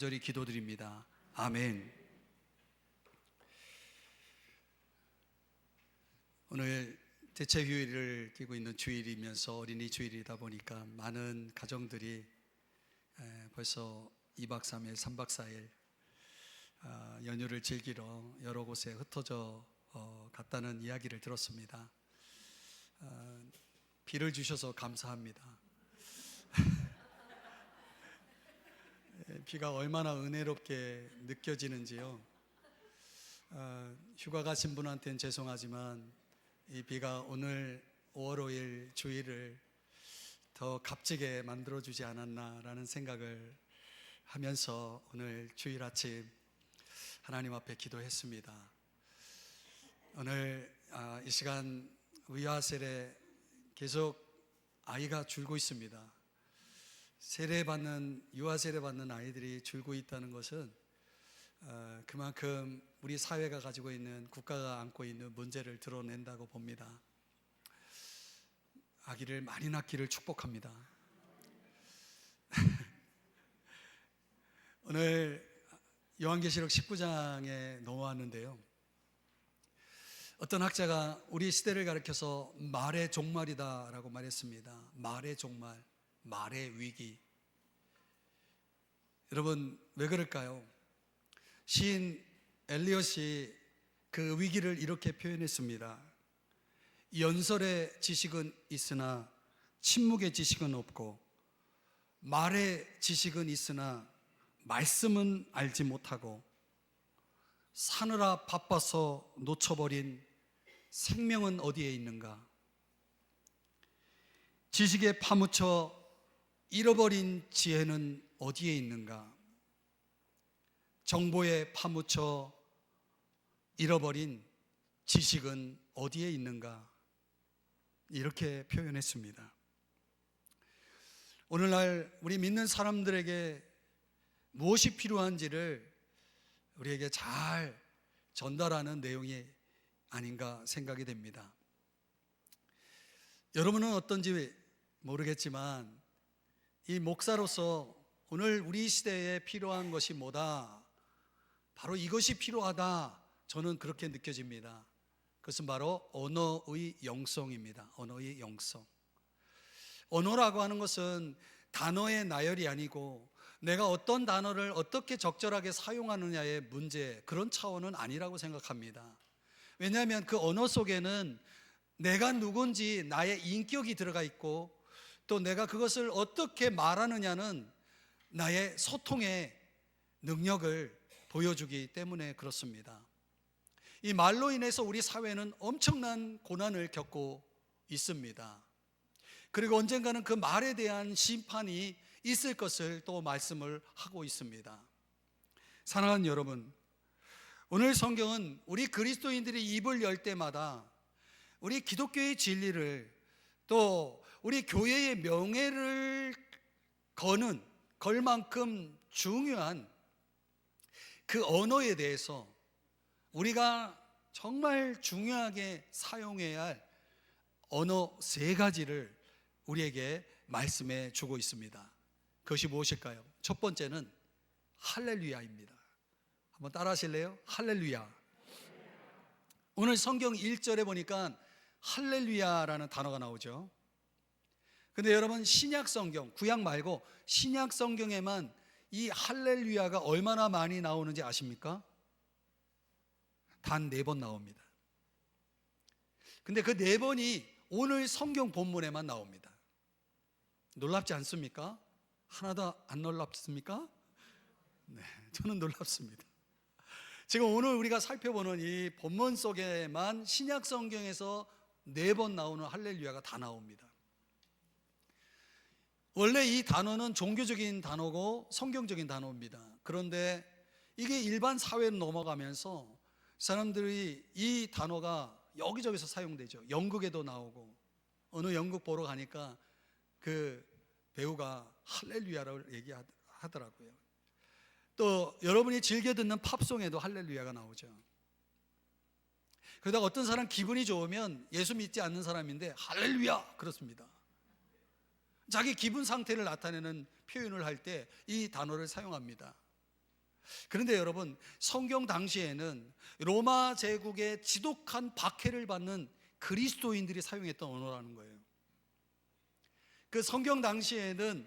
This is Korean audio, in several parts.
간절히 기도드립니다. 아멘. 오늘 대체 휴일을 끼고 있는 주일이면서 어린이 주일이다 보니까 많은 가정들이 벌써 2박 3일, 3박 4일 연휴를 즐기러 여러 곳에 흩어져 갔다는 이야기를 들었습니다. 비를 주셔서 감사합니다. 비가 얼마나 은혜롭게 느껴지는지요. 휴가 가신 분한테는 죄송하지만 이 비가 오늘 5월 5일 주일을 더 값지게 만들어주지 않았나라는 생각을 하면서 오늘 주일 아침 하나님 앞에 기도했습니다. 오늘 이 시간 위아셀에 계속 아이가 줄고 있습니다. 유아 세례 받는 아이들이 줄고 있다는 것은 그만큼 우리 사회가 가지고 있는, 국가가 안고 있는 문제를 드러낸다고 봅니다. 아기를 많이 낳기를 축복합니다. 오늘 요한계시록 19장에 넘어왔는데요, 어떤 학자가 우리 시대를 가리켜서 말의 종말이다 라고 말했습니다. 말의 종말, 말의 위기. 여러분, 왜 그럴까요? 시인 엘리엇이 그 위기를 이렇게 표현했습니다. 연설의 지식은 있으나 침묵의 지식은 없고, 말의 지식은 있으나 말씀은 알지 못하고, 사느라 바빠서 놓쳐버린 생명은 어디에 있는가? 지식에 파묻혀 잃어버린 지혜는 어디에 있는가? 정보에 파묻혀 잃어버린 지식은 어디에 있는가? 이렇게 표현했습니다. 오늘날 우리 믿는 사람들에게 무엇이 필요한지를 우리에게 잘 전달하는 내용이 아닌가 생각이 됩니다. 여러분은 어떤지 모르겠지만 이 목사로서 오늘 우리 시대에 필요한 것이 뭐다? 바로 이것이 필요하다. 저는 그렇게 느껴집니다. 그것은 바로 언어의 영성입니다. 언어의 영성. 언어라고 하는 것은 단어의 나열이 아니고 내가 어떤 단어를 어떻게 적절하게 사용하느냐의 문제, 그런 차원은 아니라고 생각합니다. 왜냐하면 그 언어 속에는 내가 누군지 나의 인격이 들어가 있고, 또 내가 그것을 어떻게 말하느냐는 나의 소통의 능력을 보여주기 때문에 그렇습니다. 이 말로 인해서 우리 사회는 엄청난 고난을 겪고 있습니다. 그리고 언젠가는 그 말에 대한 심판이 있을 것을 또 말씀을 하고 있습니다. 사랑하는 여러분, 오늘 성경은 우리 그리스도인들이 입을 열 때마다 우리 기독교의 진리를, 또 우리 교회의 명예를 걸 만큼 중요한 그 언어에 대해서 우리가 정말 중요하게 사용해야 할 언어 3가지를 우리에게 말씀해 주고 있습니다. 그것이 무엇일까요? 첫 번째는 할렐루야입니다. 한번 따라 하실래요? 할렐루야. 오늘 성경 1절에 보니까 할렐루야라는 단어가 나오죠. 근데 여러분, 신약 성경, 구약 말고 신약 성경에만 이 할렐루야가 얼마나 많이 나오는지 아십니까? 단 4번 나옵니다. 근데 그 4번이 오늘 성경 본문에만 나옵니다. 놀랍지 않습니까? 하나도 안 놀랍습니까? 네, 저는 놀랍습니다. 지금 오늘 우리가 살펴보는 이 본문 속에만 신약 성경에서 4번 나오는 할렐루야가 다 나옵니다. 원래 이 단어는 종교적인 단어고 성경적인 단어입니다. 그런데 이게 일반 사회로 넘어가면서 사람들이 이 단어가 여기저기서 사용되죠. 연극에도 나오고, 어느 연극 보러 가니까 그 배우가 할렐루야라고 얘기하더라고요. 또 여러분이 즐겨 듣는 팝송에도 할렐루야가 나오죠. 그러다가 어떤 사람 기분이 좋으면, 예수 믿지 않는 사람인데 할렐루야 그렇습니다. 자기 기분 상태를 나타내는 표현을 할 때 이 단어를 사용합니다. 그런데 여러분, 성경 당시에는 로마 제국의 지독한 박해를 받는 그리스도인들이 사용했던 언어라는 거예요. 그 성경 당시에는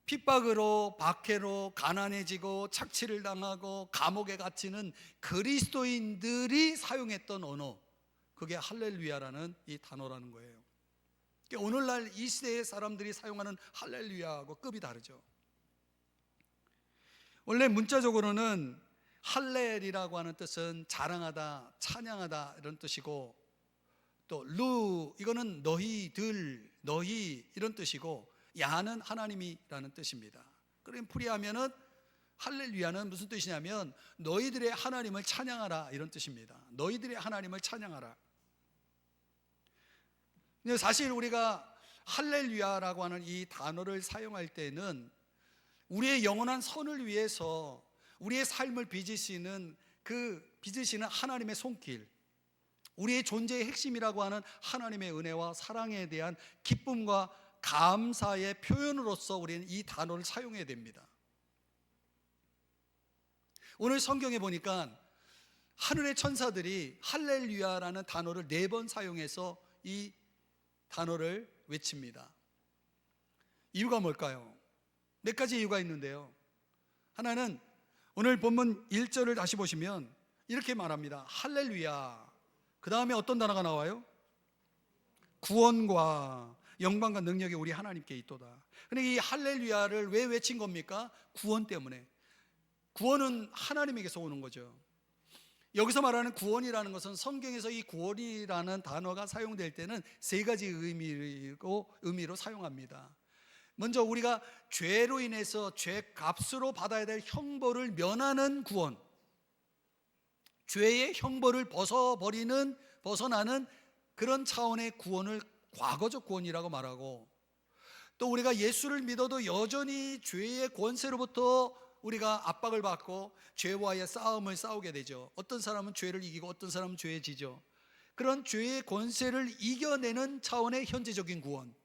핍박으로, 박해로 가난해지고 착취를 당하고 감옥에 갇히는 그리스도인들이 사용했던 언어, 그게 할렐루야라는 이 단어라는 거예요. 그러니까 오늘날 이 시대의 사람들이 사용하는 할렐루야하고 급이 다르죠. 원래 문자적으로는 할렐이라고 하는 뜻은 자랑하다, 찬양하다 이런 뜻이고, 또 루, 이거는 너희들, 너희 이런 뜻이고, 야는 하나님이라는 뜻입니다. 그럼 풀이하면은 할렐루야는 무슨 뜻이냐면 너희들의 하나님을 찬양하라 이런 뜻입니다. 너희들의 하나님을 찬양하라. 근데 사실 우리가 할렐루야라고 하는 이 단어를 사용할 때는 우리의 영원한 선을 위해서 우리의 삶을 빚으시는 하나님의 손길, 우리의 존재의 핵심이라고 하는 하나님의 은혜와 사랑에 대한 기쁨과 감사의 표현으로서 우리는 이 단어를 사용해야 됩니다. 오늘 성경에 보니까 하늘의 천사들이 할렐루야라는 단어를 4번 사용해서 이 단어를 외칩니다. 이유가 뭘까요? 4가지 이유가 있는데요. 하나는 오늘 본문 1절을 다시 보시면 이렇게 말합니다. 할렐루야. 그 다음에 어떤 단어가 나와요? 구원과 영광과 능력이 우리 하나님께 있도다. 근데 이 할렐루야를 왜 외친 겁니까? 구원 때문에. 구원은 하나님에게서 오는 거죠. 여기서 말하는 구원이라는 것은 성경에서 이 구원이라는 단어가 사용될 때는 3가지 의미로 사용합니다. 먼저 우리가 죄로 인해서 죄값으로 받아야 될 형벌을 면하는 구원, 죄의 형벌을 벗어나는 그런 차원의 구원을 과거적 구원이라고 말하고, 또 우리가 예수를 믿어도 여전히 죄의 권세로부터 우리가 압박을 받고 죄와의 싸움을 싸우게 되죠. 어떤 사람은 죄를 이기고 어떤 사람은 죄에 지죠. 그런 죄의 권세를 이겨내는 차원의 현재적인 구원,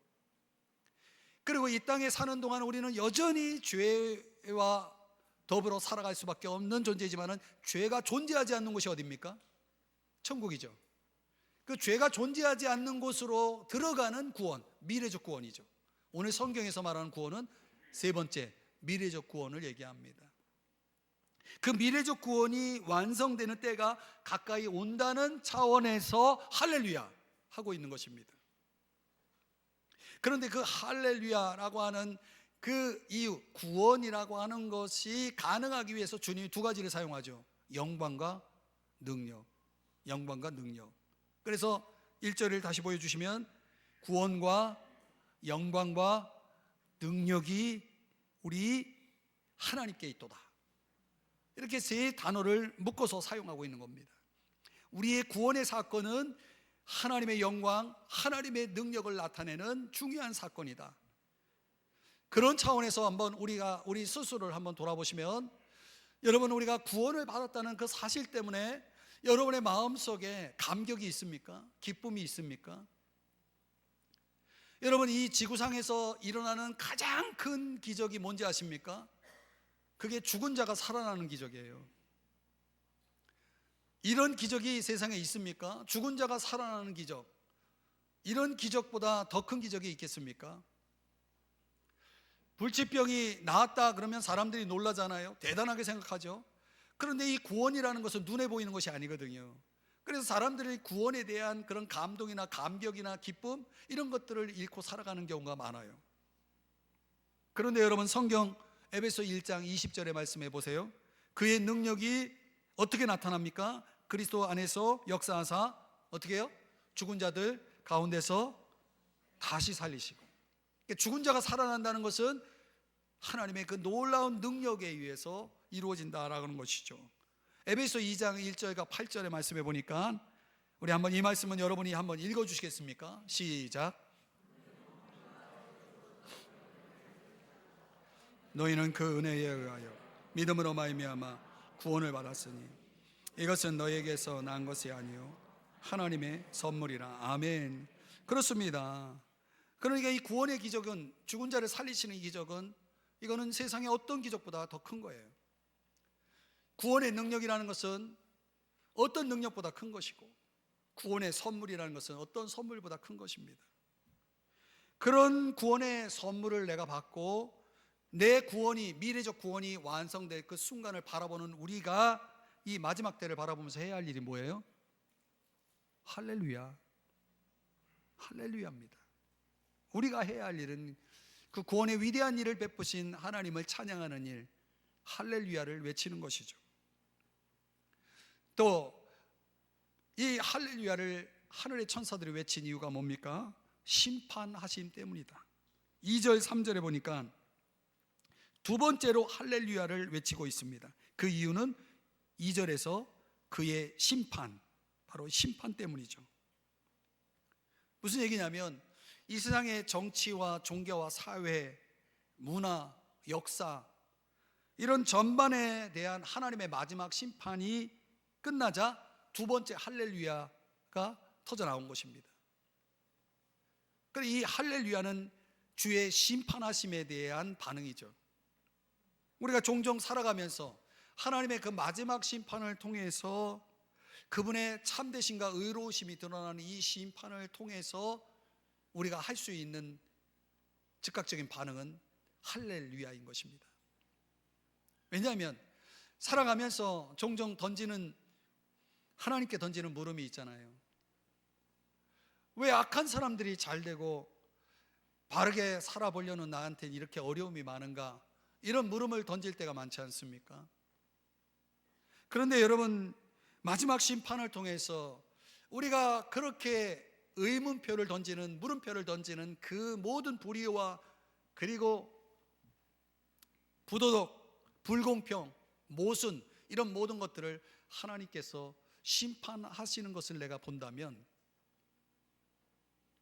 그리고 이 땅에 사는 동안 우리는 여전히 죄와 더불어 살아갈 수밖에 없는 존재지만은 죄가 존재하지 않는 곳이 어디입니까? 천국이죠. 그 죄가 존재하지 않는 곳으로 들어가는 구원, 미래적 구원이죠. 오늘 성경에서 말하는 구원은 3번째, 미래적 구원을 얘기합니다. 그 미래적 구원이 완성되는 때가 가까이 온다는 차원에서 할렐루야 하고 있는 것입니다. 그런데 그 할렐루야라고 하는 그 이유, 구원이라고 하는 것이 가능하기 위해서 주님이 2가지를 사용하죠. 영광과 능력. 영광과 능력. 그래서 1절을 다시 보여주시면 구원과 영광과 능력이 우리 하나님께 있도다. 이렇게 3 단어를 묶어서 사용하고 있는 겁니다. 우리의 구원의 사건은 하나님의 영광, 하나님의 능력을 나타내는 중요한 사건이다. 그런 차원에서 한번 우리 스스로를 한번 돌아보시면, 여러분, 우리가 구원을 받았다는 그 사실 때문에 여러분의 마음속에 감격이 있습니까? 기쁨이 있습니까? 여러분, 이 지구상에서 일어나는 가장 큰 기적이 뭔지 아십니까? 그게 죽은 자가 살아나는 기적이에요. 이런 기적이 세상에 있습니까? 죽은 자가 살아나는 기적, 이런 기적보다 더 큰 기적이 있겠습니까? 불치병이 나았다 그러면 사람들이 놀라잖아요. 대단하게 생각하죠. 그런데 이 구원이라는 것은 눈에 보이는 것이 아니거든요. 그래서 사람들이 구원에 대한 그런 감동이나 감격이나 기쁨, 이런 것들을 잃고 살아가는 경우가 많아요. 그런데 여러분, 성경 에베소 1장 20절의 말씀해 보세요. 그의 능력이 어떻게 나타납니까? 그리스도 안에서 역사하사 어떻게 해요? 죽은 자들 가운데서 다시 살리시고. 그러니까 죽은 자가 살아난다는 것은 하나님의 그 놀라운 능력에 의해서 이루어진다라는 것이죠. 에베소 2장 1절과 8절의 말씀해 보니까, 우리 한번 이 말씀은 여러분이 한번 읽어 주시겠습니까? 시작. 너희는 그 은혜에 의하여 믿음으로 말미암아 구원을 받았으니 이것은 너희에게서 난 것이 아니요 하나님의 선물이라. 아멘. 그렇습니다. 그러니까 이 구원의 기적은, 죽은 자를 살리시는 기적은 이거는 세상의 어떤 기적보다 더 큰 거예요. 구원의 능력이라는 것은 어떤 능력보다 큰 것이고, 구원의 선물이라는 것은 어떤 선물보다 큰 것입니다. 그런 구원의 선물을 내가 받고 내 구원이, 미래적 구원이 완성될 그 순간을 바라보는 우리가 이 마지막 때를 바라보면서 해야 할 일이 뭐예요? 할렐루야, 할렐루야입니다. 우리가 해야 할 일은 그 구원의 위대한 일을 베푸신 하나님을 찬양하는 일, 할렐루야를 외치는 것이죠. 또 이 할렐루야를 하늘의 천사들이 외친 이유가 뭡니까? 심판하심 때문이다. 2절 3절에 보니까 두 번째로 할렐루야를 외치고 있습니다. 그 이유는 2절에서 그의 심판, 바로 심판 때문이죠. 무슨 얘기냐면 이 세상의 정치와 종교와 사회, 문화, 역사, 이런 전반에 대한 하나님의 마지막 심판이 끝나자 두 번째 할렐루야가 터져 나온 것입니다. 이 할렐루야는 주의 심판하심에 대한 반응이죠. 우리가 종종 살아가면서 하나님의 그 마지막 심판을 통해서 그분의 참되심과 의로우심이 드러나는 이 심판을 통해서 우리가 할 수 있는 즉각적인 반응은 할렐루야인 것입니다. 왜냐하면 살아가면서 종종 하나님께 던지는 물음이 있잖아요. 왜 악한 사람들이 잘 되고 바르게 살아보려는 나한테는 이렇게 어려움이 많은가? 이런 물음을 던질 때가 많지 않습니까? 그런데 여러분, 마지막 심판을 통해서 우리가 그렇게 의문표를 던지는, 물음표를 던지는 그 모든 불의와 그리고 부도덕, 불공평, 모순, 이런 모든 것들을 하나님께서 심판하시는 것을 내가 본다면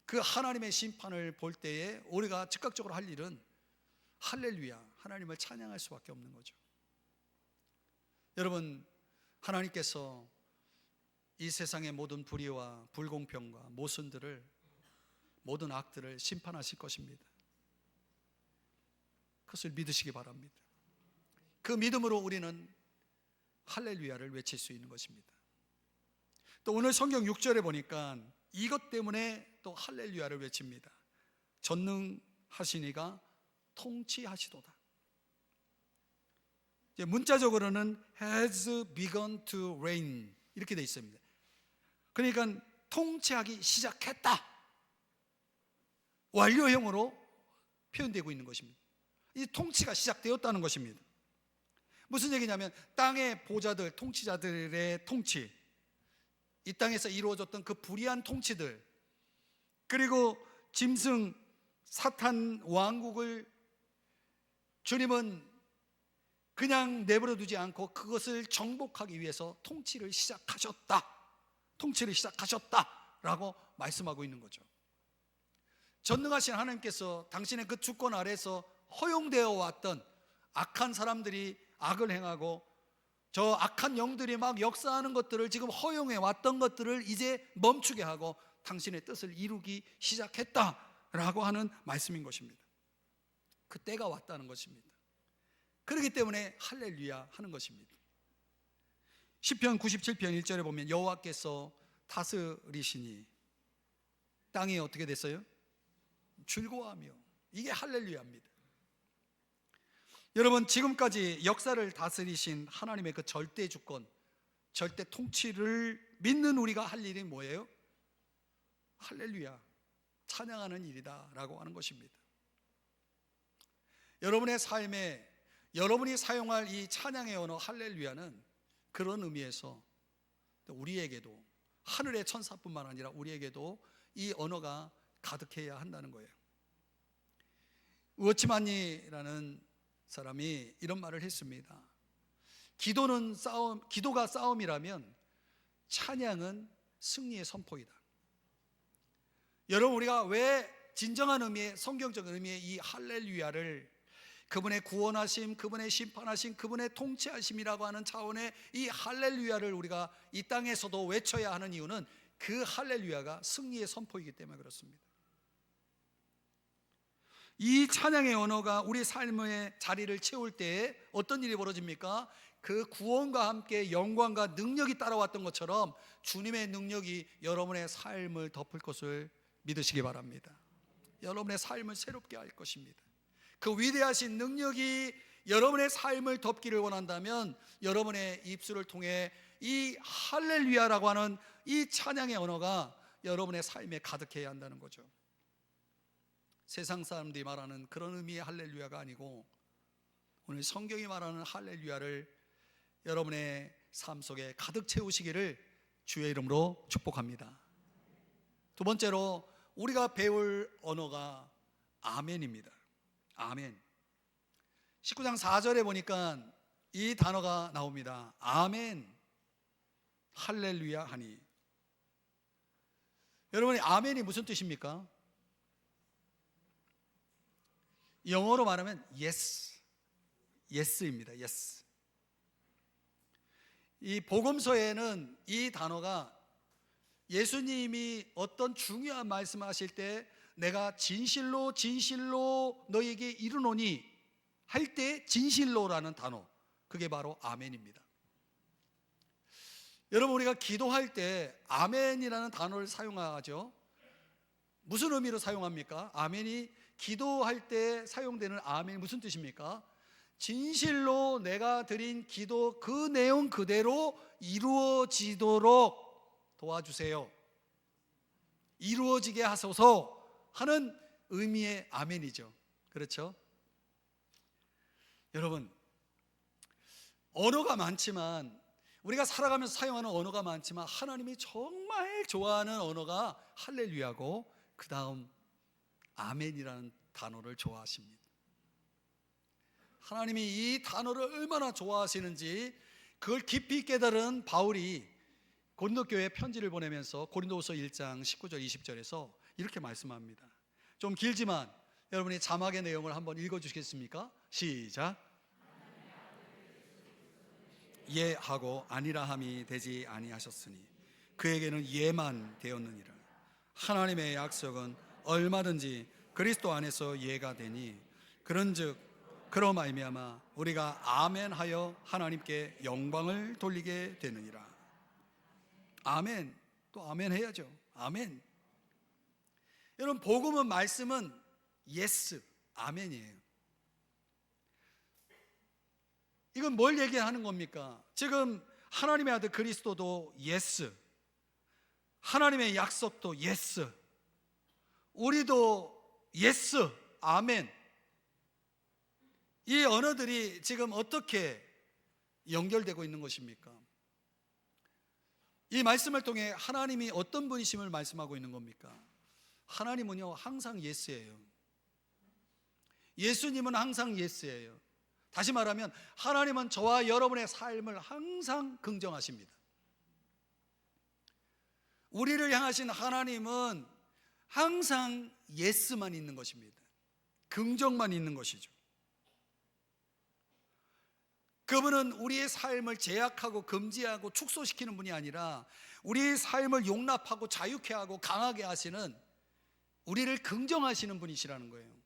그 하나님의 심판을 볼 때에 우리가 즉각적으로 할 일은 할렐루야, 하나님을 찬양할 수밖에 없는 거죠. 여러분, 하나님께서 이 세상의 모든 불의와 불공평과 모순들을, 모든 악들을 심판하실 것입니다. 그것을 믿으시기 바랍니다. 그 믿음으로 우리는 할렐루야를 외칠 수 있는 것입니다. 또 오늘 성경 6절에 보니까 이것 때문에 또 할렐루야를 외칩니다. 전능하시니가 통치하시도다. 문자적으로는 has begun to reign 이렇게 되어 있습니다. 그러니까 통치하기 시작했다, 완료형으로 표현되고 있는 것입니다. 이 통치가 시작되었다는 것입니다. 무슨 얘기냐면 땅의 보좌들, 통치자들의 통치, 이 땅에서 이루어졌던 그 불의한 통치들, 그리고 짐승 사탄 왕국을 주님은 그냥 내버려 두지 않고 그것을 정복하기 위해서 통치를 시작하셨다라고 말씀하고 있는 거죠. 전능하신 하나님께서 당신의 그 주권 아래서 허용되어 왔던 악한 사람들이 악을 행하고 저 악한 영들이 막 역사하는 것들을, 지금 허용해 왔던 것들을 이제 멈추게 하고 당신의 뜻을 이루기 시작했다라고 하는 말씀인 것입니다. 그 때가 왔다는 것입니다. 그렇기 때문에 할렐루야 하는 것입니다. 시편 97편 1절에 보면 여호와께서 다스리시니 땅이 어떻게 됐어요? 즐거워하며. 이게 할렐루야입니다. 여러분, 지금까지 역사를 다스리신 하나님의 그 절대 주권, 절대 통치를 믿는 우리가 할 일이 뭐예요? 할렐루야, 찬양하는 일이다 라고 하는 것입니다. 여러분의 삶에 여러분이 사용할 이 찬양의 언어 할렐루야는 그런 의미에서 우리에게도, 하늘의 천사뿐만 아니라 우리에게도 이 언어가 가득해야 한다는 거예요. 우어치만니라는 사람이 이런 말을 했습니다. 기도가 싸움이라면 찬양은 승리의 선포이다. 여러분, 우리가 왜 진정한 의미의, 성경적인 의미의 이 할렐루야를 그분의 구원하심, 그분의 심판하심, 그분의 통치하심이라고 하는 차원의 이 할렐루야를 우리가 이 땅에서도 외쳐야 하는 이유는 그 할렐루야가 승리의 선포이기 때문에 그렇습니다. 이 찬양의 언어가 우리 삶의 자리를 채울 때에 어떤 일이 벌어집니까? 그 구원과 함께 영광과 능력이 따라왔던 것처럼 주님의 능력이 여러분의 삶을 덮을 것을 믿으시기 바랍니다. 여러분의 삶을 새롭게 할 것입니다. 그 위대하신 능력이 여러분의 삶을 덮기를 원한다면 여러분의 입술을 통해 이 할렐루야라고 하는 이 찬양의 언어가 여러분의 삶에 가득해야 한다는 거죠. 세상 사람들이 말하는 그런 의미의 할렐루야가 아니고 오늘 성경이 말하는 할렐루야를 여러분의 삶 속에 가득 채우시기를 주의 이름으로 축복합니다. 두 번째로 우리가 배울 언어가 아멘입니다. 아멘. 19장 4절에 보니까 이 단어가 나옵니다. 아멘 할렐루야 하니. 여러분이 아멘이 무슨 뜻입니까? 영어로 말하면 yes, yes입니다. yes. 이 복음서에는 이 단어가 예수님이 어떤 중요한 말씀하실 때 내가 진실로 진실로 너에게 이르노니 할 때 진실로라는 단어, 그게 바로 아멘입니다. 여러분, 우리가 기도할 때 아멘이라는 단어를 사용하죠. 무슨 의미로 사용합니까? 아멘이 기도할 때 사용되는 아멘이 무슨 뜻입니까? 진실로 내가 드린 기도 그 내용 그대로 이루어지도록 도와주세요, 이루어지게 하소서 하는 의미의 아멘이죠. 그렇죠? 여러분, 언어가 많지만 우리가 살아가면서 사용하는 언어가 많지만 하나님이 정말 좋아하는 언어가 할렐루야고 그 다음 아멘이라는 단어를 좋아하십니다. 하나님이 이 단어를 얼마나 좋아하시는지 그걸 깊이 깨달은 바울이 고린도교회에 편지를 보내면서 고린도후서 1장 19절 20절에서 이렇게 말씀합니다. 좀 길지만 여러분이 자막의 내용을 한번 읽어주시겠습니까? 시작. 예 하고 아니라 함이 되지 아니하셨으니 그에게는 예만 되었느니라. 하나님의 약속은 얼마든지 그리스도 안에서 예가 되니 그런즉 그로 말미암아 우리가 아멘하여 하나님께 영광을 돌리게 되느니라. 아멘. 또 아멘 해야죠. 아멘. 여러분, 복음은 말씀은 예스, 아멘이에요. 이건 뭘 얘기하는 겁니까? 지금 하나님의 아들 그리스도도 예스, 하나님의 약속도 예스, 우리도 예스, 아멘. 이 언어들이 지금 어떻게 연결되고 있는 것입니까? 이 말씀을 통해 하나님이 어떤 분이심을 말씀하고 있는 겁니까? 하나님은요 항상 예스예요. 예수님은 항상 예스예요. 다시 말하면 하나님은 저와 여러분의 삶을 항상 긍정하십니다. 우리를 향하신 하나님은 항상 예스만 있는 것입니다. 긍정만 있는 것이죠. 그분은 우리의 삶을 제약하고 금지하고 축소시키는 분이 아니라 우리의 삶을 용납하고 자유케 하고 강하게 하시는, 우리를 긍정하시는 분이시라는 거예요.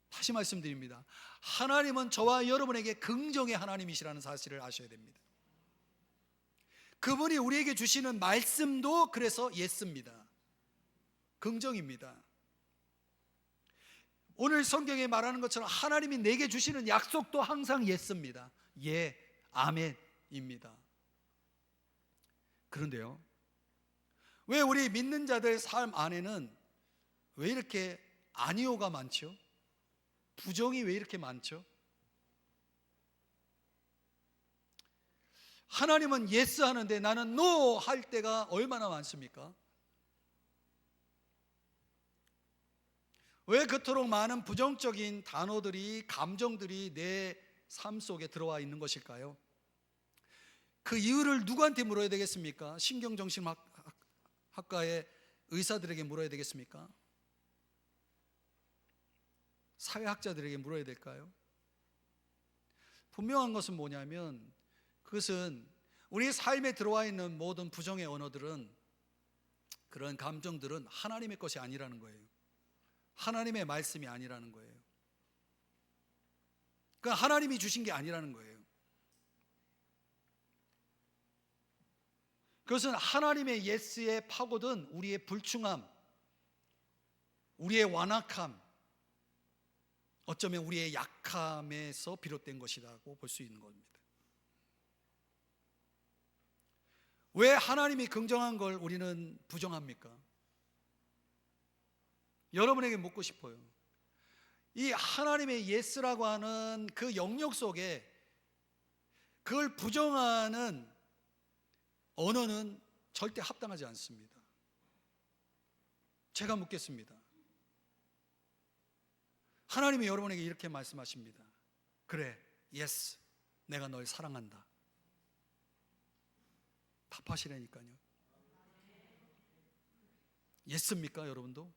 다시 말씀드립니다. 하나님은 저와 여러분에게 긍정의 하나님이시라는 사실을 아셔야 됩니다. 그분이 우리에게 주시는 말씀도 그래서 예스입니다. 긍정입니다. 오늘 성경에 말하는 것처럼 하나님이 내게 주시는 약속도 항상 예스입니다. 예, 아멘입니다. 그런데요, 왜 우리 믿는 자들 삶 안에는 왜 이렇게 아니오가 많죠? 부정이 왜 이렇게 많죠? 하나님은 예스 하는데 나는 노 할 때가 얼마나 많습니까? 왜 그토록 많은 부정적인 단어들이, 감정들이 내 삶 속에 들어와 있는 것일까요? 그 이유를 누구한테 물어야 되겠습니까? 신경정신학과의 의사들에게 물어야 되겠습니까? 사회학자들에게 물어야 될까요? 분명한 것은 뭐냐면 그것은 우리 삶에 들어와 있는 모든 부정의 언어들은, 그런 감정들은 하나님의 것이 아니라는 거예요. 하나님의 말씀이 아니라는 거예요. 그러니까 하나님이 주신 게 아니라는 거예요. 그것은 하나님의 예스에 파고든 우리의 불충함, 우리의 완악함, 어쩌면 우리의 약함에서 비롯된 것이라고 볼 수 있는 겁니다. 왜 하나님이 긍정한 걸 우리는 부정합니까? 여러분에게 묻고 싶어요. 이 하나님의 예스라고 하는 그 영역 속에 그걸 부정하는 언어는 절대 합당하지 않습니다. 제가 묻겠습니다. 하나님이 여러분에게 이렇게 말씀하십니다. 그래, 예스, 내가 널 사랑한다. 답하시라니까요. 예스입니까, 여러분도?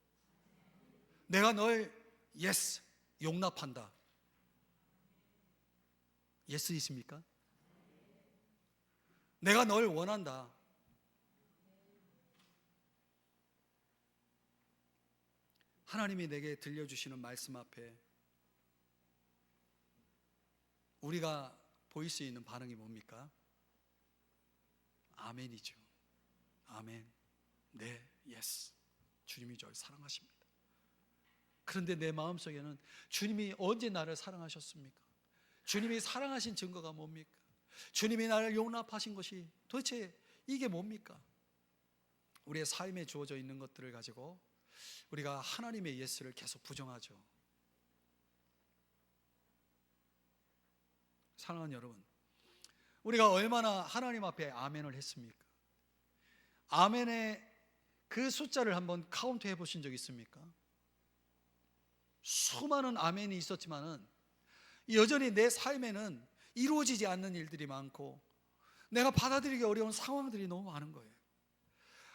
내가 널 예스, 용납한다. 예스이십니까? 내가 널 원한다. 하나님이 내게 들려주시는 말씀 앞에 우리가 보일 수 있는 반응이 뭡니까? 아멘이죠. 아멘. 네, 예스. 주님이 저를 사랑하십니다. 그런데 내 마음속에는 주님이 언제 나를 사랑하셨습니까? 주님이 사랑하신 증거가 뭡니까? 주님이 나를 용납하신 것이 도대체 이게 뭡니까? 우리의 삶에 주어져 있는 것들을 가지고 우리가 하나님의 예스를 계속 부정하죠. 사랑하는 여러분, 우리가 얼마나 하나님 앞에 아멘을 했습니까? 아멘의 그 숫자를 한번 카운트 해보신 적 있습니까? 수많은 아멘이 있었지만은 여전히 내 삶에는 이루어지지 않는 일들이 많고 내가 받아들이기 어려운 상황들이 너무 많은 거예요.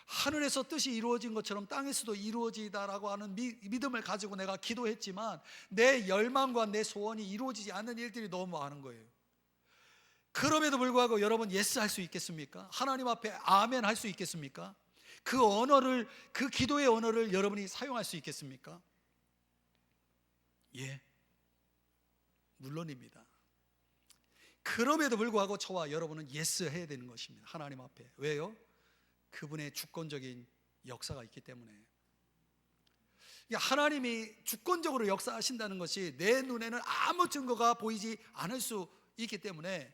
하늘에서 뜻이 이루어진 것처럼 땅에서도 이루어지다라고 하는 믿음을 가지고 내가 기도했지만 내 열망과 내 소원이 이루어지지 않는 일들이 너무 많은 거예요. 그럼에도 불구하고 여러분 예스 할 수 있겠습니까? 하나님 앞에 아멘 할 수 있겠습니까? 그 언어를, 그 기도의 언어를 여러분이 사용할 수 있겠습니까? 예, 물론입니다. 그럼에도 불구하고 저와 여러분은 예스 해야 되는 것입니다. 하나님 앞에. 왜요? 그분의 주권적인 역사가 있기 때문에. 하나님이 주권적으로 역사하신다는 것이 내 눈에는 아무 증거가 보이지 않을 수 있기 때문에,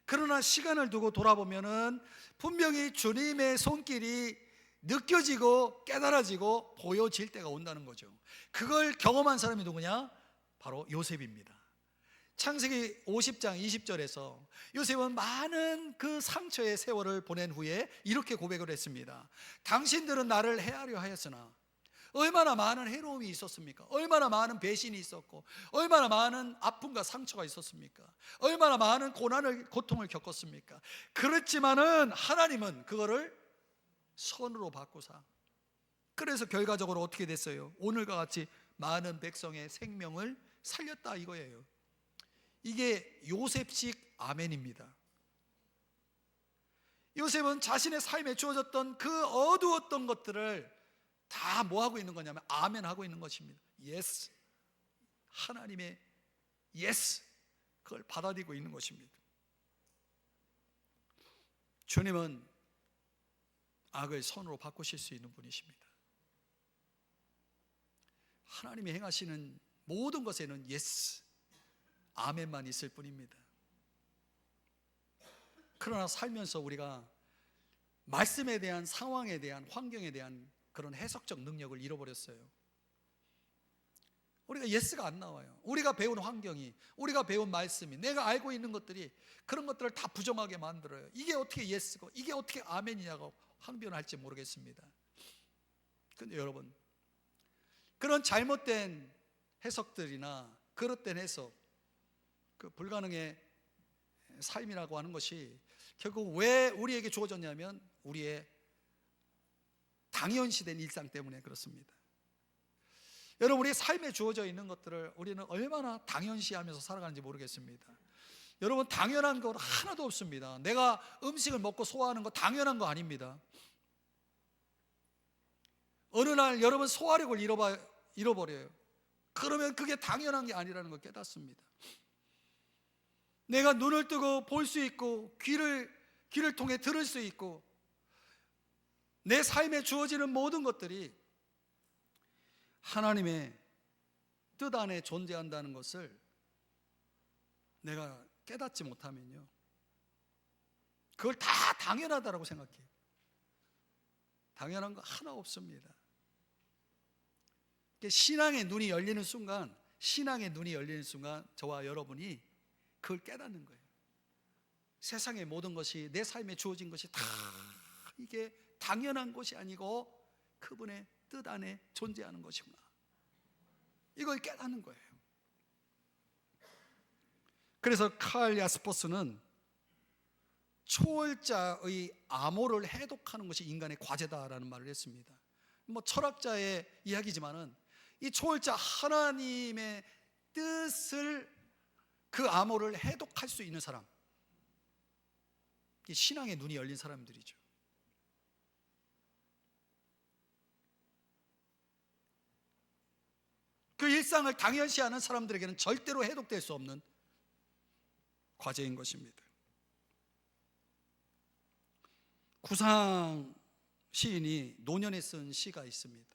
그러나 시간을 두고 돌아보면은 분명히 주님의 손길이 느껴지고 깨달아지고 보여질 때가 온다는 거죠. 그걸 경험한 사람이 누구냐? 바로 요셉입니다. 창세기 50장 20절에서 요셉은 많은 그 상처의 세월을 보낸 후에 이렇게 고백을 했습니다. 당신들은 나를 해하려 하였으나 얼마나 많은 해로움이 있었습니까? 얼마나 많은 배신이 있었고 얼마나 많은 아픔과 상처가 있었습니까? 얼마나 많은 고통을 겪었습니까? 그렇지만은 하나님은 그거를 선으로 바꾸사, 그래서 결과적으로 어떻게 됐어요? 오늘과 같이 많은 백성의 생명을 살렸다 이거예요. 이게 요셉식 아멘입니다. 요셉은 자신의 삶에 주어졌던 그 어두웠던 것들을 다 뭐하고 있는 거냐면 아멘하고 있는 것입니다. 예스, 하나님의 예스, 그걸 받아들이고 있는 것입니다. 주님은 악을 선으로 바꾸실 수 있는 분이십니다. 하나님이 행하시는 모든 것에는 예스, 아멘만 있을 뿐입니다. 그러나 살면서 우리가 말씀에 대한, 상황에 대한, 환경에 대한 그런 해석적 능력을 잃어버렸어요. 우리가 예스가 안 나와요. 우리가 배운 환경이, 우리가 배운 말씀이, 내가 알고 있는 것들이 그런 것들을 다 부정하게 만들어요. 이게 어떻게 예스고 이게 어떻게 아멘이냐고 항변할지 모르겠습니다. 근데 여러분, 그런 잘못된 해석들이나 그릇된 해석, 그 불가능의 삶이라고 하는 것이 결국 왜 우리에게 주어졌냐면 우리의 당연시된 일상 때문에 그렇습니다. 여러분, 우리의 삶에 주어져 있는 것들을 우리는 얼마나 당연시하면서 살아가는지 모르겠습니다. 여러분, 당연한 건 하나도 없습니다. 내가 음식을 먹고 소화하는 거 당연한 거 아닙니다. 어느 날 여러분 소화력을 잃어버려요. 그러면 그게 당연한 게 아니라는 걸 깨닫습니다. 내가 눈을 뜨고 볼 수 있고 귀를 통해 들을 수 있고 내 삶에 주어지는 모든 것들이 하나님의 뜻 안에 존재한다는 것을 내가 깨닫지 못하면요, 그걸 다 당연하다라고 생각해요. 당연한 거 하나 없습니다. 신앙의 눈이 열리는 순간, 저와 여러분이 그걸 깨닫는 거예요. 세상의 모든 것이, 내 삶에 주어진 것이 다 이게 당연한 것이 아니고 그분의 뜻 안에 존재하는 것이구나, 이걸 깨닫는 거예요. 그래서 칼 야스퍼스는 초월자의 암호를 해독하는 것이 인간의 과제다라는 말을 했습니다. 철학자의 이야기지만은 이 초월자 하나님의 뜻을, 그 암호를 해독할 수 있는 사람, 신앙의 눈이 열린 사람들이죠. 그 일상을 당연시하는 사람들에게는 절대로 해독될 수 없는 과제인 것입니다. 구상 시인이 노년에 쓴 시가 있습니다.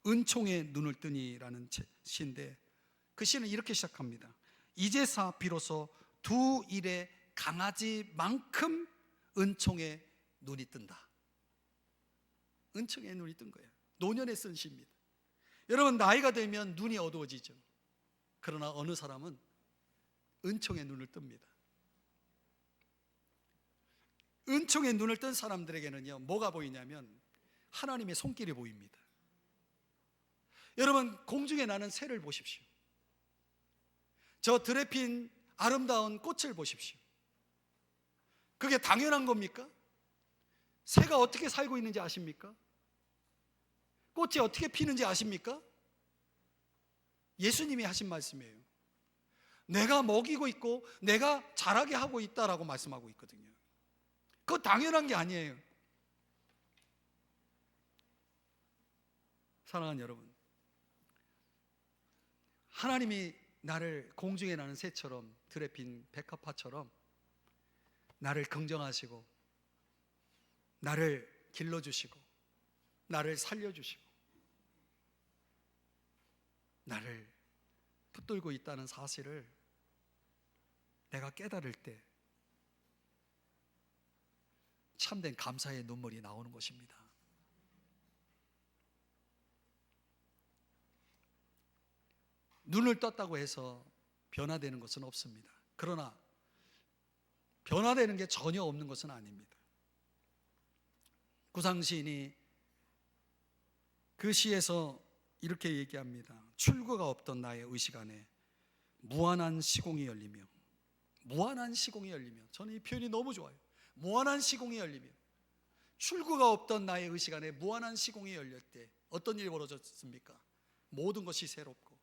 은총의 눈을 뜨니라는 시인데, 그 시는 이렇게 시작합니다. 이제사 비로소 두 일의 강아지만큼 은총의 눈이 뜬다. 은총의 눈이 뜬 거예요. 노년에 쓴 시입니다. 여러분, 나이가 들면 눈이 어두워지죠. 그러나 어느 사람은 은총의 눈을 뜹니다. 은총의 눈을 뜬 사람들에게는요, 뭐가 보이냐면 하나님의 손길이 보입니다. 여러분, 공중에 나는 새를 보십시오. 저 들에 핀 아름다운 꽃을 보십시오. 그게 당연한 겁니까? 새가 어떻게 살고 있는지 아십니까? 꽃이 어떻게 피는지 아십니까? 예수님이 하신 말씀이에요. 내가 먹이고 있고 내가 자라게 하고 있다라고 말씀하고 있거든요. 그거 당연한 게 아니에요. 사랑하는 여러분, 하나님이 나를 공중에 나는 새처럼, 들에 핀 백합화처럼 나를 긍정하시고 나를 길러주시고 나를 살려주시고 나를 붙들고 있다는 사실을 내가 깨달을 때 참된 감사의 눈물이 나오는 것입니다. 눈을 떴다고 해서 변화되는 것은 없습니다. 그러나 변화되는 게 전혀 없는 것은 아닙니다. 구상시인이 그 시에서 이렇게 얘기합니다. 출구가 없던 나의 의식 안에 무한한 시공이 열리며, 무한한 시공이 열리며, 저는 이 표현이 너무 좋아요. 무한한 시공이 열리며, 출구가 없던 나의 의식 안에 무한한 시공이 열릴 때 어떤 일이 벌어졌습니까? 모든 것이 새롭고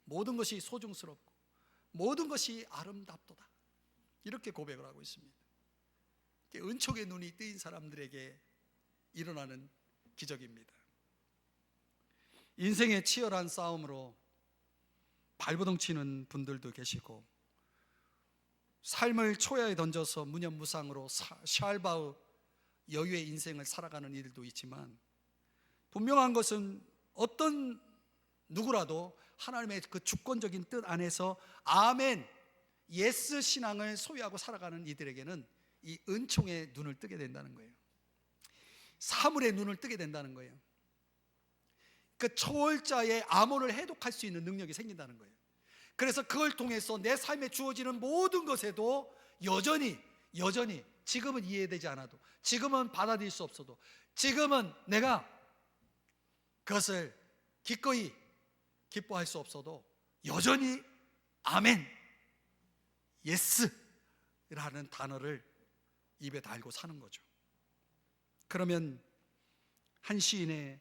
모든 것이 소중스럽고 모든 것이 아름답도다, 이렇게 고백을 하고 있습니다. 은총의 눈이 뜨인 사람들에게 일어나는 기적입니다. 인생의 치열한 싸움으로 발버둥 치는 분들도 계시고, 삶을 초야에 던져서 무념무상으로 샬바우 여유의 인생을 살아가는 이들도 있지만, 분명한 것은 어떤 누구라도 하나님의 그 주권적인 뜻 안에서 아멘, 예스 신앙을 소유하고 살아가는 이들에게는 이 은총의 눈을 뜨게 된다는 거예요. 사물의 눈을 뜨게 된다는 거예요. 그 초월자의 암호를 해독할 수 있는 능력이 생긴다는 거예요. 그래서 그걸 통해서 내 삶에 주어지는 모든 것에도 여전히 지금은 이해되지 않아도, 지금은 받아들일 수 없어도, 지금은 내가 그것을 기꺼이 기뻐할 수 없어도 여전히 아멘, 예스라는 단어를 입에 달고 사는 거죠. 그러면 한 시인의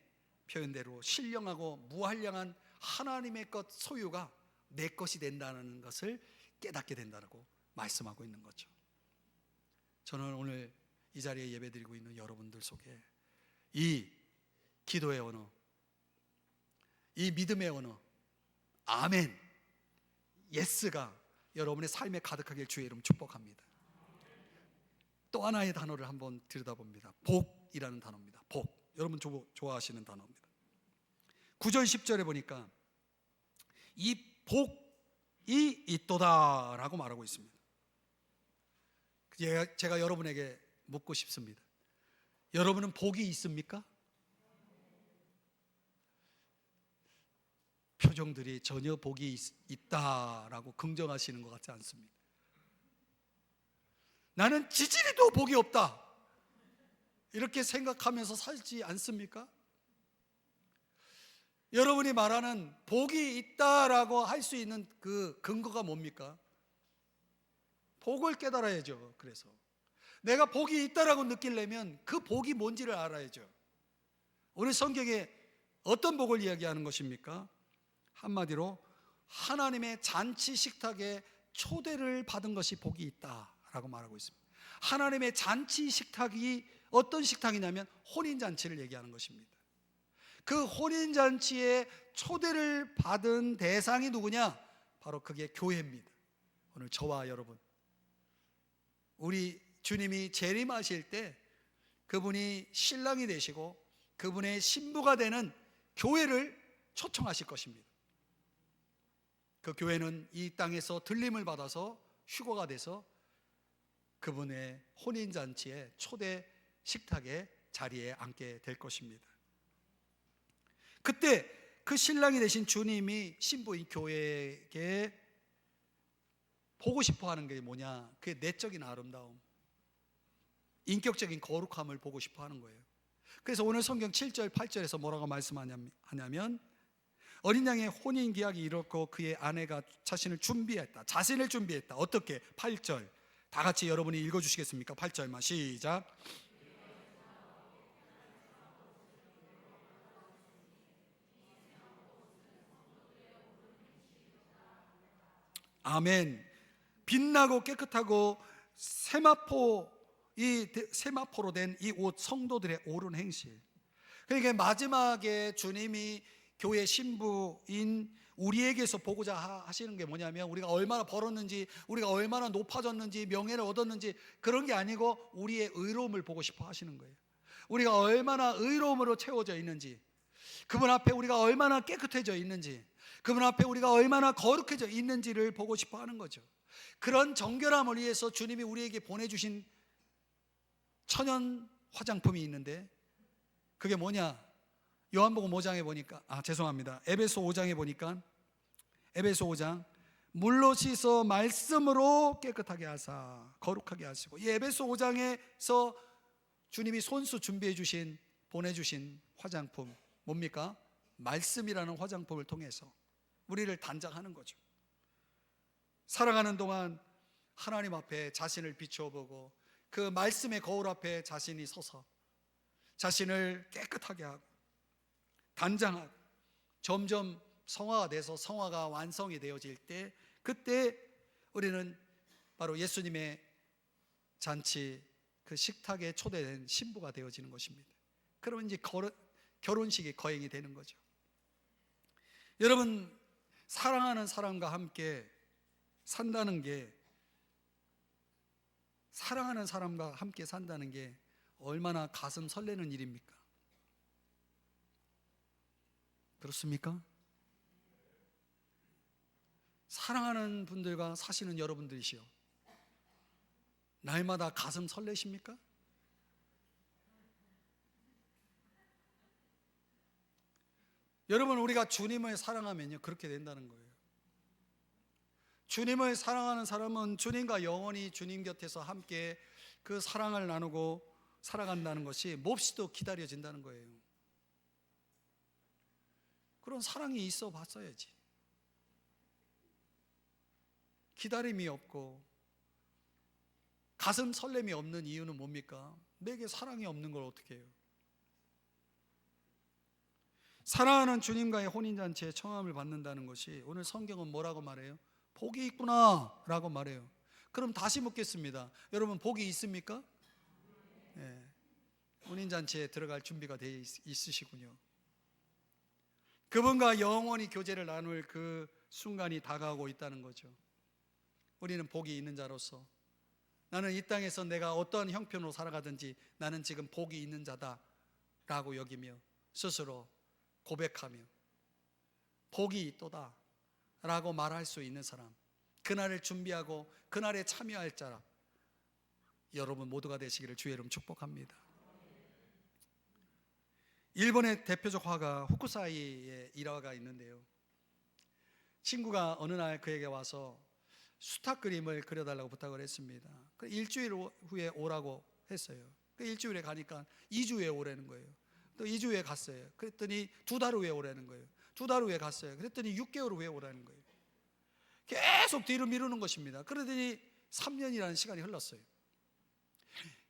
표현대로 신령하고 무한량한 하나님의 것 소유가 내 것이 된다는 것을 깨닫게 된다고 말씀하고 있는 거죠. 저는 오늘 이 자리에 예배드리고 있는 여러분들 속에 이 기도의 언어, 이 믿음의 언어 아멘, 예스가 여러분의 삶에 가득하길 주의 이름 축복합니다. 또 하나의 단어를 한번 들여다봅니다. 복이라는 단어입니다. 복, 여러분 좋아하시는 단어입니다. 9절 10절에 보니까 이 복이 있도다 라고 말하고 있습니다. 제가 여러분에게 묻고 싶습니다. 여러분은 복이 있습니까? 표정들이 전혀 복이 있다라고 긍정하시는 것 같지 않습니다. 나는 지지리도 복이 없다 이렇게 생각하면서 살지 않습니까? 여러분이 말하는 복이 있다라고 할 수 있는 그 근거가 뭡니까? 복을 깨달아야죠. 그래서 내가 복이 있다라고 느끼려면 그 복이 뭔지를 알아야죠. 오늘 성경에 어떤 복을 이야기하는 것입니까? 한마디로 하나님의 잔치 식탁에 초대를 받은 것이 복이 있다라고 말하고 있습니다. 하나님의 잔치 식탁이 어떤 식탁이냐면 혼인잔치를 얘기하는 것입니다. 그 혼인잔치에 초대를 받은 대상이 누구냐? 바로 그게 교회입니다. 오늘 저와 여러분, 우리 주님이 재림하실 때 그분이 신랑이 되시고 그분의 신부가 되는 교회를 초청하실 것입니다. 그 교회는 이 땅에서 들림을 받아서 휴거가 돼서 그분의 혼인잔치에 초대 식탁의 자리에 앉게 될 것입니다. 그때 그 신랑이 되신 주님이 신부인 교회에게 보고 싶어 하는 게 뭐냐? 그게 내적인 아름다움, 인격적인 거룩함을 보고 싶어 하는 거예요. 그래서 오늘 성경 7절 8절에서 뭐라고 말씀하냐면 어린 양의 혼인 계약이 이렇고 그의 아내가 자신을 준비했다. 어떻게? 8절 다 같이 여러분이 읽어주시겠습니까? 8절만 시작. 아멘. 빛나고 깨끗하고 세마포로 된 이 옷, 성도들의 옳은 행실. 그러니까 마지막에 주님이 교회 신부인 우리에게서 보고자 하시는 게 뭐냐면 우리가 얼마나 벌었는지, 우리가 얼마나 높아졌는지, 명예를 얻었는지 그런 게 아니고 우리의 의로움을 보고 싶어 하시는 거예요. 우리가 얼마나 의로움으로 채워져 있는지, 그분 앞에 우리가 얼마나 깨끗해져 있는지, 그분 앞에 우리가 얼마나 거룩해져 있는지를 보고 싶어 하는 거죠. 그런 정결함을 위해서 주님이 우리에게 보내주신 천연 화장품이 있는데 그게 뭐냐? 요한복음 5장에 보니까 에베소 5장에 보니까 에베소 5장 물로 씻어 말씀으로 깨끗하게 하사 거룩하게 하시고, 이 에베소 5장에서 주님이 손수 준비해 주신 보내주신 화장품 뭡니까? 말씀이라는 화장품을 통해서 우리를 단장하는 거죠. 살아가는 동안 하나님 앞에 자신을 비춰보고 그 말씀의 거울 앞에 자신이 서서 자신을 깨끗하게 하고 단장하고 점점 성화가 돼서 성화가 완성이 되어질 때, 그때 우리는 바로 예수님의 잔치 그 식탁에 초대된 신부가 되어지는 것입니다. 그러면 이제 결혼식이 거행이 되는 거죠. 여러분, 사랑하는 사람과 함께 산다는 게, 사랑하는 사람과 함께 산다는 게 얼마나 가슴 설레는 일입니까? 그렇습니까? 사랑하는 분들과 사시는 여러분들이시여, 날마다 가슴 설레십니까? 여러분, 우리가 주님을 사랑하면요 그렇게 된다는 거예요. 주님을 사랑하는 사람은 주님과 영원히 주님 곁에서 함께 그 사랑을 나누고 살아간다는 것이 몹시도 기다려진다는 거예요. 그런 사랑이 있어 봤어야지. 기다림이 없고 가슴 설렘이 없는 이유는 뭡니까? 내게 사랑이 없는 걸 어떻게 해요? 사랑하는 주님과의 혼인잔치에 청함을 받는다는 것이, 오늘 성경은 뭐라고 말해요? 복이 있구나 라고 말해요. 그럼 다시 묻겠습니다. 여러분, 복이 있습니까? 네. 혼인잔치에 들어갈 준비가 되어 있으시군요. 그분과 영원히 교제를 나눌 그 순간이 다가오고 있다는 거죠. 우리는 복이 있는 자로서 나는 이 땅에서 내가 어떠한 형편으로 살아가든지 나는 지금 복이 있는 자다라고 여기며 스스로 고백하며 복이 있도다 라고 말할 수 있는 사람, 그날을 준비하고 그날에 참여할 자라 여러분 모두가 되시기를 주의 이름 축복합니다. 일본의 대표적 화가 후쿠사이의 일화가 있는데요, 친구가 어느 날 그에게 와서 수탉 그림을 그려달라고 부탁을 했습니다. 일주일 후에 오라고 했어요. 일주일에 가니까 2주 후에 오라는 거예요. 또 2주 후에 갔어요. 그랬더니 2달 후에 오라는 거예요. 2달 후에 갔어요. 그랬더니 6개월 후에 오라는 거예요. 계속 뒤로 미루는 것입니다. 그러더니 3년이라는 시간이 흘렀어요.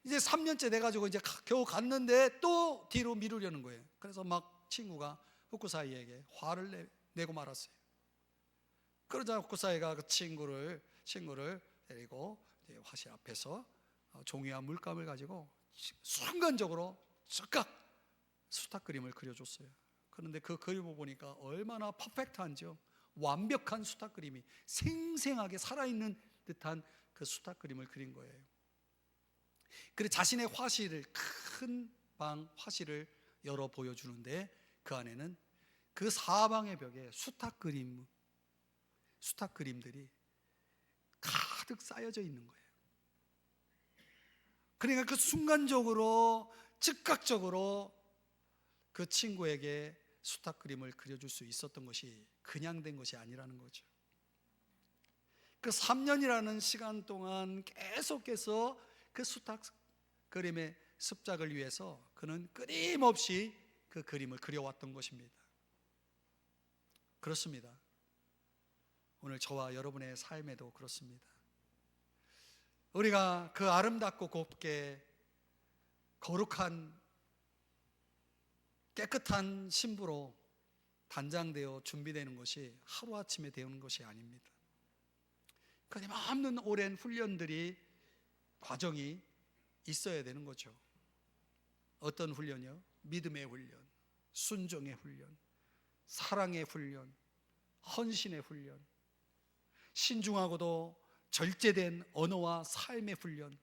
이제 3년째 돼가지고 이제 겨우 갔는데 또 뒤로 미루려는 거예요. 그래서 막 친구가 후쿠사이에게 화를 내고 말았어요. 그러자 후쿠사이가 그 친구를 데리고 이제 화실 앞에서 종이와 물감을 가지고 순간적으로 즉각 수탉 그림을 그려줬어요. 그런데 그 그림을 보니까 얼마나 퍼펙트한지요. 완벽한 수탉 그림이 생생하게 살아있는 듯한 그 수탉 그림을 그린 거예요. 그리고 자신의 화실을, 큰 방 화실을 열어 보여주는데 그 안에는 그 사방의 벽에 수탉 그림들이 가득 쌓여져 있는 거예요. 그러니까 그 순간적으로 즉각적으로 그 친구에게 수탉 그림을 그려줄 수 있었던 것이 그냥 된 것이 아니라는 거죠. 그 3년이라는 시간 동안 계속해서 그 수탉 그림의 습작을 위해서 그는 끊임없이 그 그림을 그려왔던 것입니다. 그렇습니다. 오늘 저와 여러분의 삶에도 그렇습니다. 우리가 그 아름답고 곱게 거룩한 깨끗한 신부로 단장되어 준비되는 것이 하루아침에 되는 것이 아닙니다. 끊임없는 오랜 훈련들이, 과정이 있어야 되는 거죠. 어떤 훈련이요? 믿음의 훈련, 순종의 훈련, 사랑의 훈련, 헌신의 훈련, 신중하고도 절제된 언어와 삶의 훈련,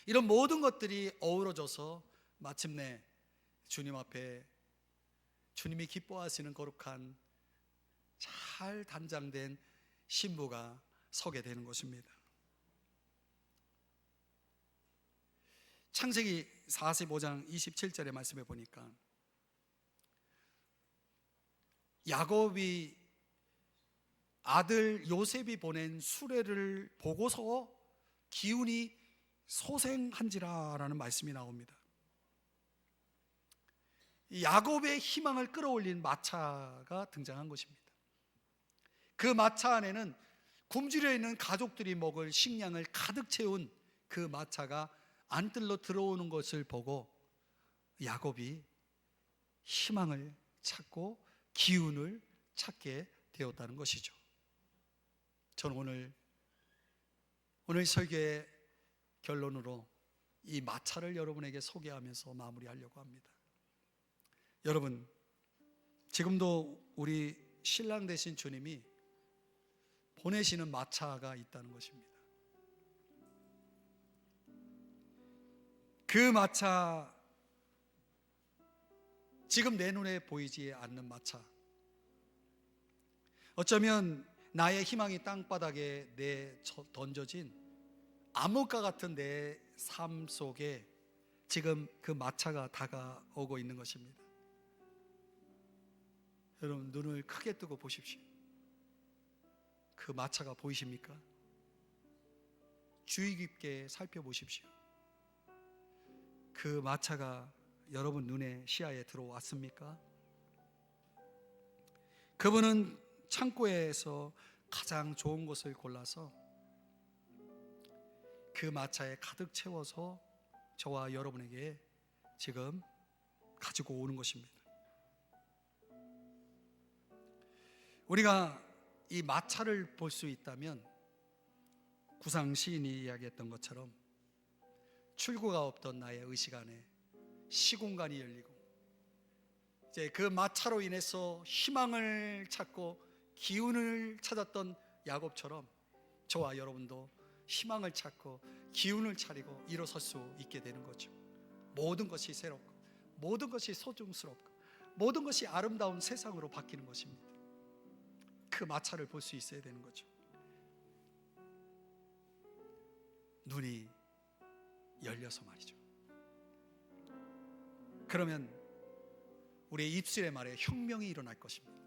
이런 모든 것들이 어우러져서 마침내 주님 앞에 주님이 기뻐하시는 거룩한 잘 단장된 신부가 서게 되는 것입니다. 창세기 45장 27절의 말씀에 보니까 야곱이 아들 요셉이 보낸 수레를 보고서 기운이 소생한지라 라는 말씀이 나옵니다. 야곱의 희망을 끌어올린 마차가 등장한 것입니다. 그 마차 안에는 굶주려 있는 가족들이 먹을 식량을 가득 채운 그 마차가 안뜰로 들어오는 것을 보고 야곱이 희망을 찾고 기운을 찾게 되었다는 것이죠. 저는 오늘 설교의 결론으로 이 마차를 여러분에게 소개하면서 마무리하려고 합니다. 여러분, 지금도 우리 신랑 되신 주님이 보내시는 마차가 있다는 것입니다. 그 마차, 지금 내 눈에 보이지 않는 마차, 어쩌면 나의 희망이 땅바닥에 던져진 암흑과 같은 내 삶 속에 지금 그 마차가 다가오고 있는 것입니다. 여러분, 눈을 크게 뜨고 보십시오. 그 마차가 보이십니까? 주의 깊게 살펴보십시오. 그 마차가 여러분 눈에, 시야에 들어왔습니까? 그분은 창고에서 가장 좋은 것을 골라서 그 마차에 가득 채워서 저와 여러분에게 지금 가지고 오는 것입니다. 우리가 이 마차를 볼 수 있다면 구상 시인이 이야기했던 것처럼 출구가 없던 나의 의식 안에 시공간이 열리고 이제 그 마차로 인해서 희망을 찾고 기운을 찾았던 야곱처럼 저와 여러분도 희망을 찾고 기운을 차리고 일어설 수 있게 되는 거죠. 모든 것이 새롭고 모든 것이 소중스럽고 모든 것이 아름다운 세상으로 바뀌는 것입니다. 그 마차를 볼 수 있어야 되는 거죠. 눈이 열려서 말이죠. 그러면 우리의 입술의 말에 혁명이 일어날 것입니다.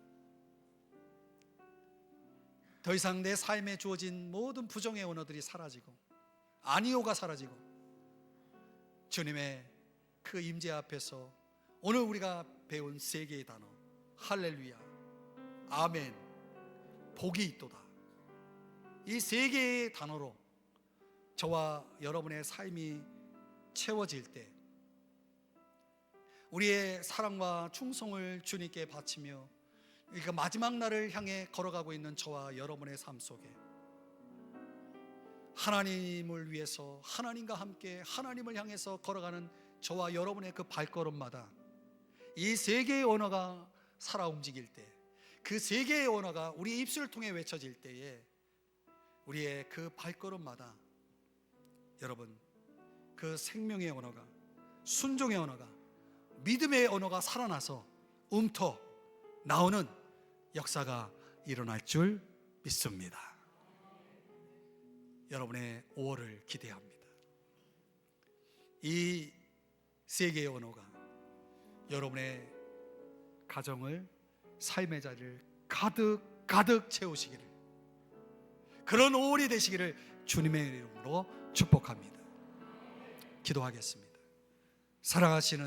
더 이상 내 삶에 주어진 모든 부정의 언어들이 사라지고 아니오가 사라지고 주님의 그 임재 앞에서 오늘 우리가 배운 세 개의 단어 할렐루야, 아멘, 복이 있도다, 이 세 개의 단어로 저와 여러분의 삶이 채워질 때 우리의 사랑과 충성을 주님께 바치며 그러니까 마지막 날을 향해 걸어가고 있는 저와 여러분의 삶 속에 하나님을 위해서 하나님과 함께 하나님을 향해서 걸어가는 저와 여러분의 그 발걸음마다 이 세 개의 언어가 살아 움직일 때, 그 세 개의 언어가 우리 입술을 통해 외쳐질 때에 우리의 그 발걸음마다 여러분 그 생명의 언어가, 순종의 언어가, 믿음의 언어가 살아나서 움터 나오는 역사가 일어날 줄 믿습니다. 여러분의 5월을 기대합니다. 이 세 개의 언어가 여러분의 가정을, 삶의 자리를 가득 채우시기를, 그런 5월이 되시기를 주님의 이름으로 축복합니다. 기도하겠습니다. 사랑하시는